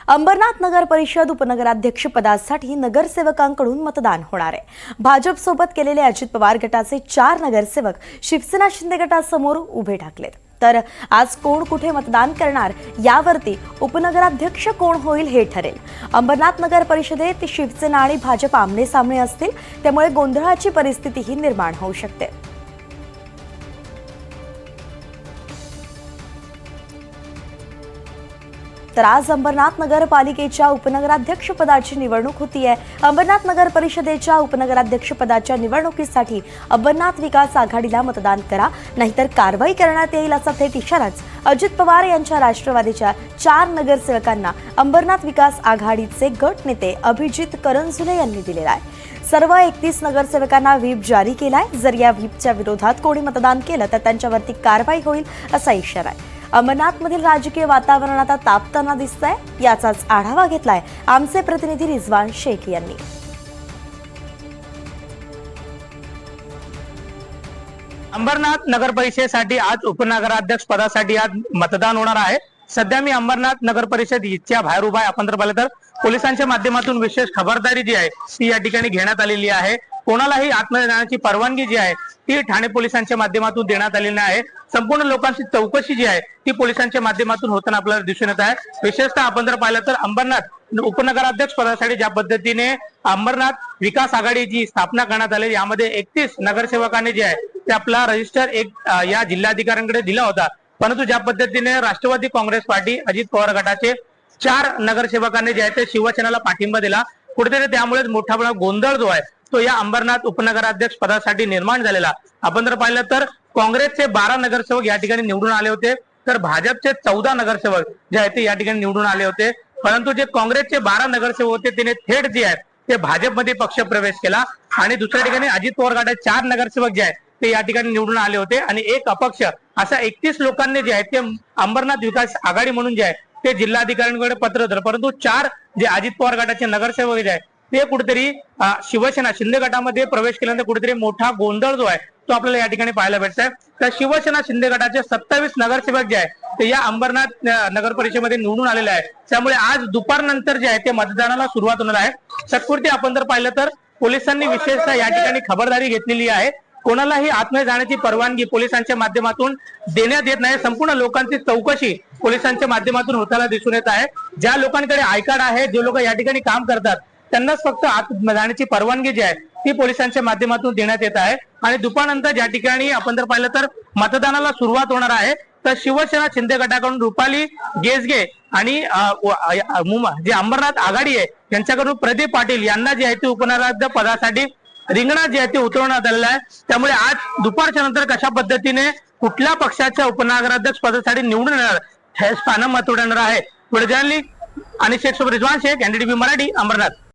अंबरनाथ नगर परिषद उपनगराध्यक्ष पदासाठी नगरसेवकांकडून मतदान होणार आहे। भाजप सोबत केलेले अजित पवार गटाचे 4 नगरसेवक शिवसेना शिंदे गटासमोर उभे ठाकलेत। तर आज कोण कुठे मतदान करणार यावरती उपनगराध्यक्ष कोण होईल हे ठरेल। अंबरनाथ नगर परिषदेत शिवसेना आणि भाजप आमने सामने असतील, त्यामुळे गोंधळाची परिस्थितीही निर्माण होऊ शकते। तर आज अंबरनाथ नगरपालिकेच्या उपनगराध्यक्ष पदाची निवडणूक होतीये। अंबरनाथ नगर परिषदेच्या उपनगराध्यक्ष पदाच्या निवडणुकीसाठी अंबरनाथ विकास आघाडीला मतदान करा, नाहीतर कारवाई करण्यात येईल असा थेट इशाराच अजित पवार यांच्या राष्ट्रवादीच्या 4 नगरसेवकांना अंबरनाथ विकास आघाडीचे गट नेते अभिजित करंजुले यांनी दिलेला आहे। सर्व 31 नगरसेवकांना व्हीप जारी केलाय। जर या व्हीपच्या विरोधात कोणी मतदान केलं तर त्यांच्यावरती कारवाई होईल असा इशारा आहे। अंबरनाथमधील राजकीय वातावरण आता तापताना दिसतंय, याचाच आढावा घेतलाय आमचे प्रतिनिधी रिजवान शेख यांनी। अंबरनाथ नगर परिषदेसाठी आज उपनगराध्यक्ष पदासाठी आज मतदान होणार आहे। सध्या मी अंबरनाथ नगर परिषद इथच्या बाहेर उभा आहे। आपण जर पाहिलं तर पोलिसांच्या माध्यमातून विशेष खबरदारी जी आहे ती या ठिकाणी घेण्यात आलेली आहे। कोणालाही आतमध्ये जाण्याची परवानगी जी आहे ती ठाणे पोलिसांच्या माध्यमातून देण्यात आलेली आहे। संपूर्ण लोकांची चौकशी जी आहे ती पोलिसांच्या माध्यमातून होताना आपल्याला दिसून येत आहे। विशेषतः आपण जर पाहिलं तर अंबरनाथ उपनगराध्यक्ष पदासाठी ज्या पद्धतीने अंबरनाथ विकास आघाडीची स्थापना करण्यात आली, यामध्ये 31 नगरसेवकांनी जे आहे ते आपला रजिस्टर या जिल्हाधिकाऱ्यांकडे दिला होता, परंतु ज्या पद्धतीने राष्ट्रवादी काँग्रेस पार्टी अजित पवार गटाचे 4 नगरसेवकांनी जे आहे ते शिवसेनेला पाठिंबा दिला, कुठेतरी त्यामुळे मोठा गोंधळ जो आहे तो या अंबरनाथ उपनगराध्यक्ष पदासाठी निर्माण झालेला। आपण जर पाहिलं तर काँग्रेसचे 12 नगरसेवक या ठिकाणी निवडून आले होते, तर भाजपचे 14 नगरसेवक जे आहेत ते या ठिकाणी निवडून आले होते। परंतु जे काँग्रेसचे 12 नगरसेवक होते त्याने थेट जे आहेत ते भाजपमध्ये पक्ष प्रवेश केला आणि दुसऱ्या ठिकाणी अजित पवार गटाचे 4 नगरसेवक जे आहेत ते या ठिकाणी निवडून आले होते आणि एक अपक्ष अशा 31 लोकांनी जे आहेत ते अंबरनाथ विकास आघाडी म्हणून जे आहे ते जिल्हाधिकाऱ्यांकडे पत्र दिलं, परंतु 4 जे अजित पवार गटाचे नगरसेवक जे आहेत ते कुठेतरी शिवसेना शिंदे गटामध्ये प्रवेश केल्यानंतर कुठेतरी मोठा गोंधळ जो आहे तो आपल्याला या ठिकाणी पाहायला भेटतोय। तर शिवसेना शिंदे गटाचे 27 नगरसेवक जे आहे ते या अंबरनाथ नगर परिषदेमध्ये निवडून आलेले आहे, त्यामुळे आज दुपारनंतर जे आहे ते मतदानाला सुरुवात होणार आहे। तत्पुरती आपण जर पाहिलं तर पोलिसांनी विशेषतः या ठिकाणी खबरदारी घेतलेली आहे। कोणालाही आतमध्ये जाण्याची परवानगी पोलिसांच्या माध्यमातून देण्यात येत नाही। संपूर्ण लोकांची चौकशी पोलिसांच्या माध्यमातून होताना दिसून येत आहे। ज्या लोकांकडे आय कार्ड आहे, जे लोक या ठिकाणी काम करतात, त्यांनाच फक्त आत जाण्याची परवानगी जी आहे ती पोलिसांच्या माध्यमातून देण्यात येत आहे। आणि दुपारनंतर ज्या ठिकाणी आपण जर पाहिलं तर मतदानाला सुरुवात होणार आहे, तर शिवसेना शिंदे गटाकडून रुपाली गेसगे आणि जे अंबरनाथ आघाडी आहे यांच्याकडून प्रदीप पाटील यांना जे आहे ते उपनगराध्यक्ष पदासाठी रिंगणात जे आहे ते उतरवण्यात आलेलं आहे। त्यामुळे आज दुपारच्या नंतर कशा पद्धतीने कुठल्या पक्षाच्या उपनगराध्यक्ष पदासाठी निवडून येणार हे स्थान महत्त्व ठरणार आहे। पुढे जर्नलिस्ट आणि शेख रिजवान शेख, NDTV मराठी, अंबरनाथ।